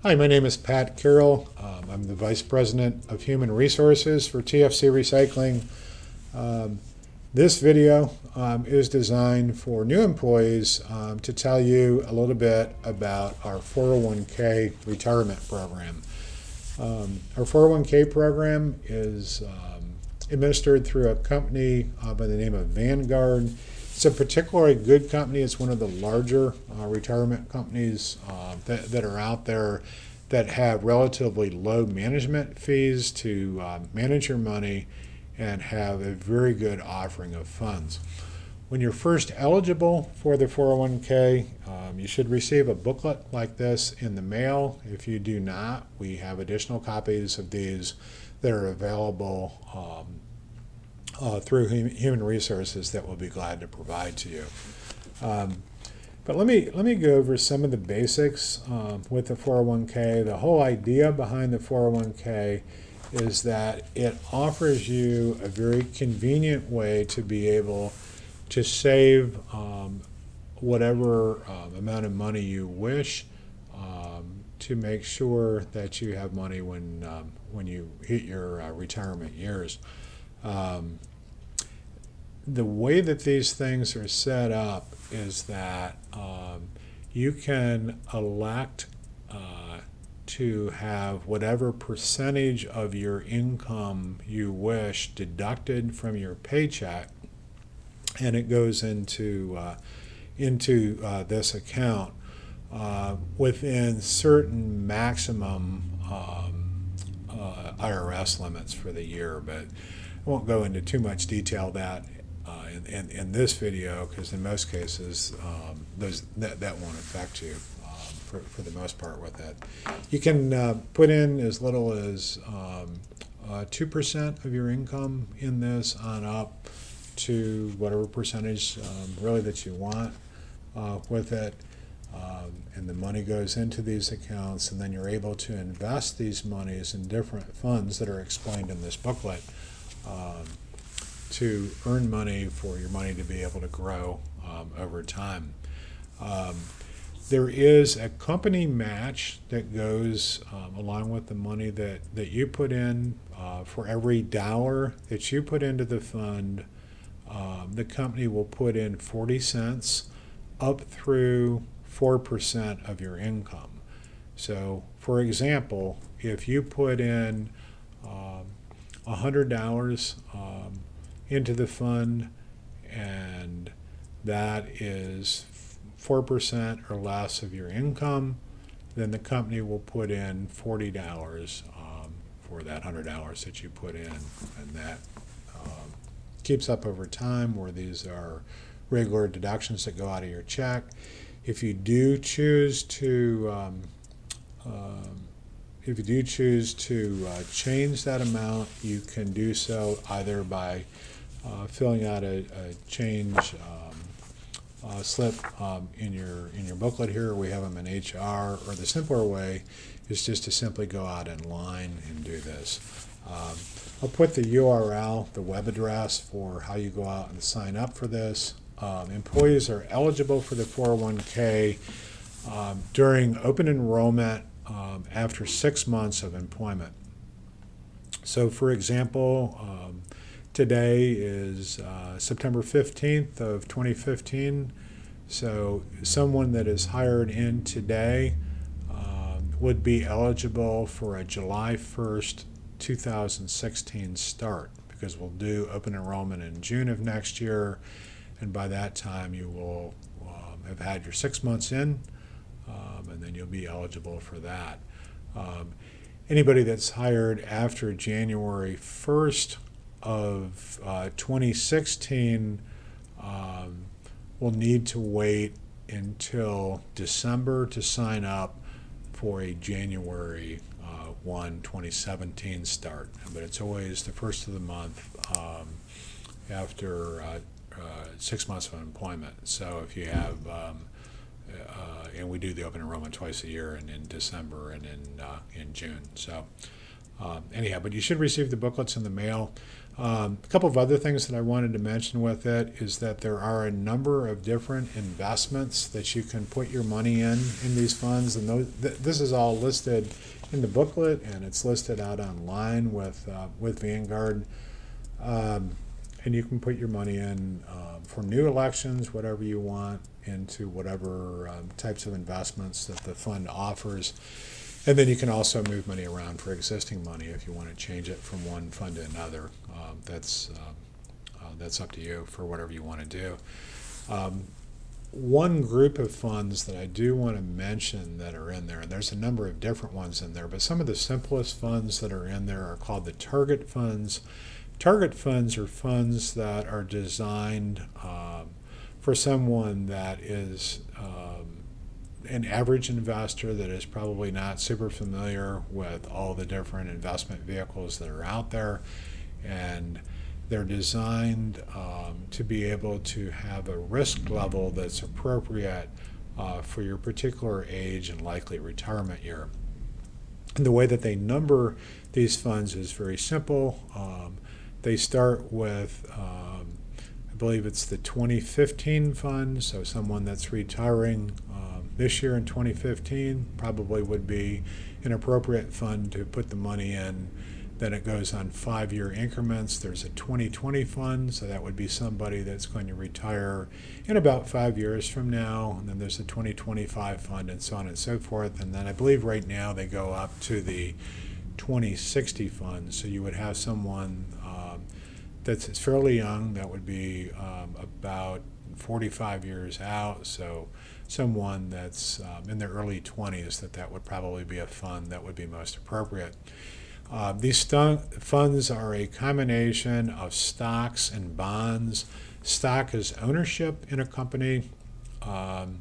Hi, my name is Pat Carroll. I'm the Vice President of Human Resources for TFC Recycling. Um, this video is designed for new employees to tell you a little bit about our 401k retirement program. Our 401k program is administered through a company by the name of Vanguard. It's a particularly good company. It's one of the larger retirement companies that are out there that have relatively low management fees to manage your money and have a very good offering of funds. When you're first eligible for the 401k, you should receive a booklet like this in the mail. If you do not, we have additional copies of these that are available through Human Resources that we'll be glad to provide to you. But let me go over some of the basics with the 401k. The whole idea behind the 401k is that it offers you a very convenient way to be able to save whatever amount of money you wish to make sure that you have money when you hit your retirement years. The way that these things are set up is that you can elect to have whatever percentage of your income you wish deducted from your paycheck, and it goes into this account within certain maximum IRS limits for the year. But I won't go into too much detail that in this video, because in most cases that won't affect you for the most part with it. You can put in as little as 2% of your income in this on up to whatever percentage really that you want with it. And the money goes into these accounts, and then you're able to invest these monies in different funds that are explained in this booklet to earn money for your money to be able to grow over time. There is a company match that goes along with the money that you put in. For every dollar that you put into the fund, the company will put in 40 cents up through 4% of your income. So, for example, if you put in $100 into the fund, and that is 4% or less of your income, then the company will put in $40 for that $100 that you put in, and that keeps up over time, where these are regular deductions that go out of your check. If you do choose to change that amount, you can do so either by filling out a change slip in your booklet here. We have them in HR, or the simpler way is just to simply go out in line and do this. I'll put the URL, the web address for how you go out and sign up for this. Employees are eligible for the 401k during open enrollment after 6 months of employment. So, for example, today is September 15th of 2015. So someone that is hired in today would be eligible for a July 1st, 2016 start, because we'll do open enrollment in June of next year, and by that time you will have had your 6 months in, and then you'll be eligible for that. Anybody that's hired after January 1st of 2016 will need to wait until December to sign up for a January 1, 2017 start. But it's always the first of the month after 6 months of employment. So if you have, and we do the open enrollment twice a year, and in December and in June. So Anyhow, but you should receive the booklets in the mail. A couple of other things that I wanted to mention with it is that there are a number of different investments that you can put your money in these funds, and this is all listed in the booklet, and it's listed out online with Vanguard. And you can put your money in for new elections, whatever you want, into whatever types of investments that the fund offers. And then you can also move money around for existing money if you want to change it from one fund to another. That's up to you for whatever you want to do. One group of funds that I do want to mention that are in there, and there's a number of different ones in there, but some of the simplest funds that are in there are called the target funds. Target funds are funds that are designed for someone that is an average investor that is probably not super familiar with all the different investment vehicles that are out there, and they're designed to be able to have a risk level that's appropriate for your particular age and likely retirement year. And the way that they number these funds is very simple. They start with, I believe it's the 2015 fund, so someone that's retiring this year in 2015 probably would be an appropriate fund to put the money in. Then it goes on 5-year increments. There's a 2020 fund, so that would be somebody that's going to retire in about 5 years from now. And then there's a 2025 fund, and so on and so forth. And then I believe right now they go up to the 2060 fund. So you would have someone that's fairly young, that would be about 45 years out. So someone that's in their early 20s, that would probably be a fund that would be most appropriate. These funds are a combination of stocks and bonds. Stock is ownership in a company, and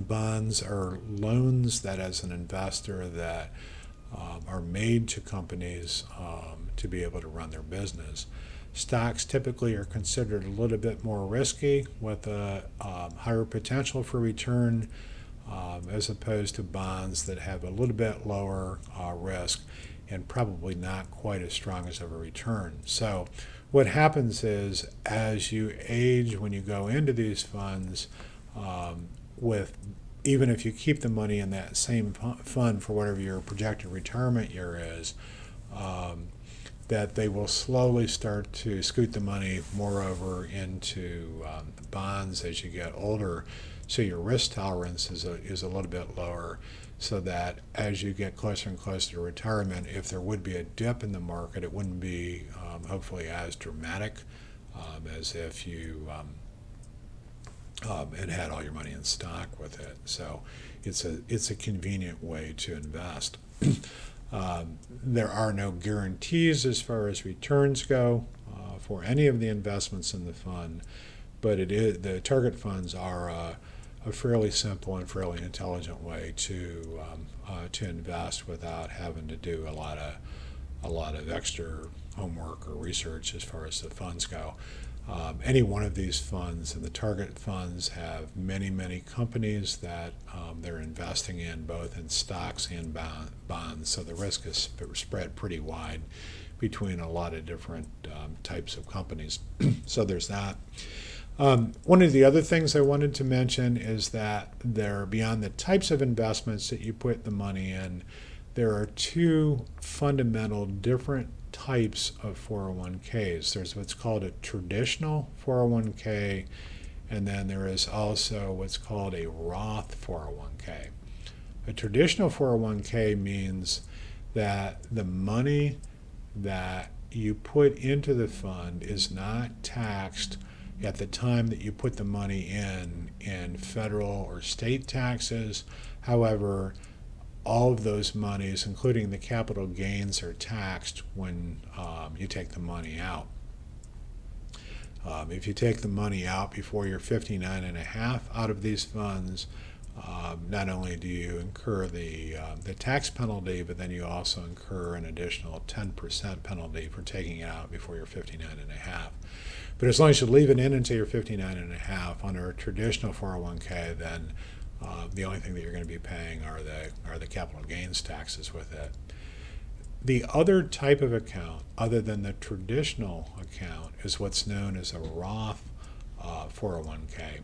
bonds are loans that, as an investor, that are made to companies to be able to run their business. Stocks typically are considered a little bit more risky with a higher potential for return, as opposed to bonds that have a little bit lower risk and probably not quite as strong as of a return. So what happens is, as you age, when you go into these funds, even if you keep the money in that same fund for whatever your projected retirement year is, that they will slowly start to scoot the money more over into bonds as you get older. So your risk tolerance is a little bit lower, so that as you get closer and closer to retirement, if there would be a dip in the market, it wouldn't be hopefully as dramatic as if you had all your money in stock with it. So it's a convenient way to invest. There are no guarantees as far as returns go for any of the investments in the fund, but the target funds are a fairly simple and fairly intelligent way to invest without having to do a lot of extra homework or research as far as the funds go. Any one of these funds, and the target funds have many companies that they're investing in, both in stocks and bonds, so the risk is spread pretty wide between a lot of different types of companies. So there's that. One of the other things I wanted to mention is that beyond the types of investments that you put the money in, there are two fundamental different types of 401ks. There's what's called a traditional 401k, and then there is also what's called a Roth 401k. A traditional 401k means that the money that you put into the fund is not taxed at the time that you put the money in federal or state taxes. However, all of those monies, including the capital gains, are taxed when you take the money out. If you take the money out before you're 59 and a half out of these funds, not only do you incur the tax penalty, but then you also incur an additional 10% penalty for taking it out before you're 59 and a half. But as long as you leave it in until you're 59 and a half under a traditional 401k, then the only thing that you're going to be paying are the capital gains taxes with it. The other type of account, other than the traditional account, is what's known as a Roth 401k.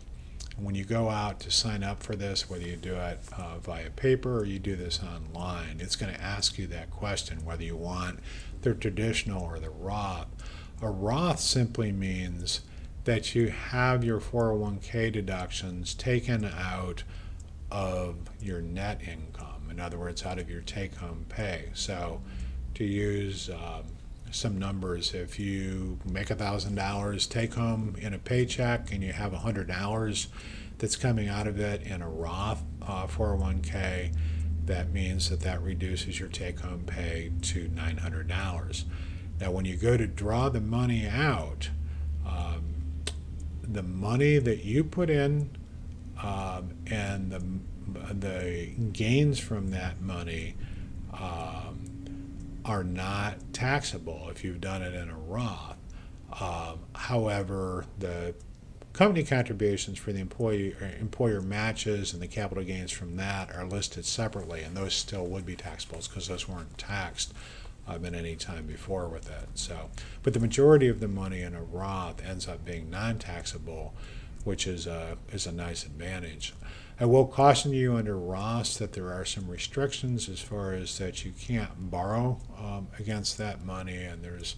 When you go out to sign up for this, whether you do it via paper or you do this online, it's going to ask you that question, whether you want the traditional or the Roth. A Roth simply means that you have your 401k deductions taken out of your net income. In other words, out of your take-home pay. So to use some numbers, if you make $1,000 take home in a paycheck and you have $100 that's coming out of it in a Roth 401k, that means that reduces your take home pay to $900. Now when you go to draw the money out, the money that you put in and the gains from that money are not taxable if you've done it in a Roth. However, the company contributions for the employer matches and the capital gains from that are listed separately, and those still would be taxable because those weren't taxed at any time before with it. So, but the majority of the money in a Roth ends up being non-taxable, which is a nice advantage. I will caution you under Roths that there are some restrictions as far as that you can't borrow against that money, and there's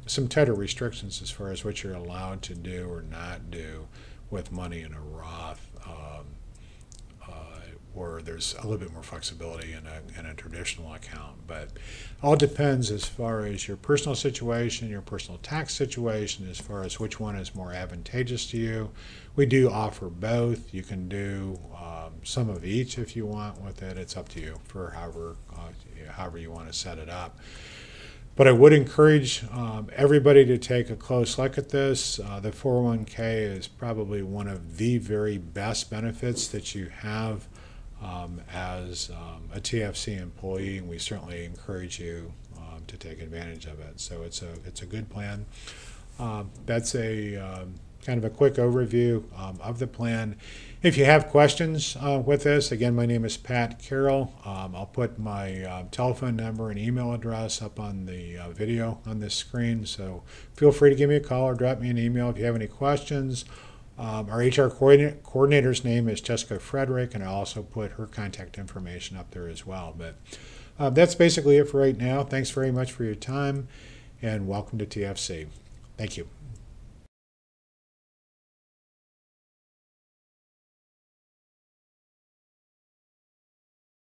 some tighter restrictions as far as what you're allowed to do or not do with money in a Roth, where there's a little bit more flexibility in a traditional account. But all depends as far as your personal situation, your personal tax situation, as far as which one is more advantageous to you. We do offer both. You can do some of each if you want with it. It's up to you for however you want to set it up. But I would encourage everybody to take a close look at this. The 401k is probably one of the very best benefits that you have as a TFC employee, and we certainly encourage you to take advantage of it. So it's a good plan. That's a kind of a quick overview of the plan. If you have questions with this, again, my name is Pat Carroll. I'll put my telephone number and email address up on the video on this screen, so feel free to give me a call or drop me an email if you have any questions. Our HR coordinator's name is Jessica Frederick, and I'll also put her contact information up there as well. But that's basically it for right now. Thanks very much for your time, and welcome to TFC. Thank you.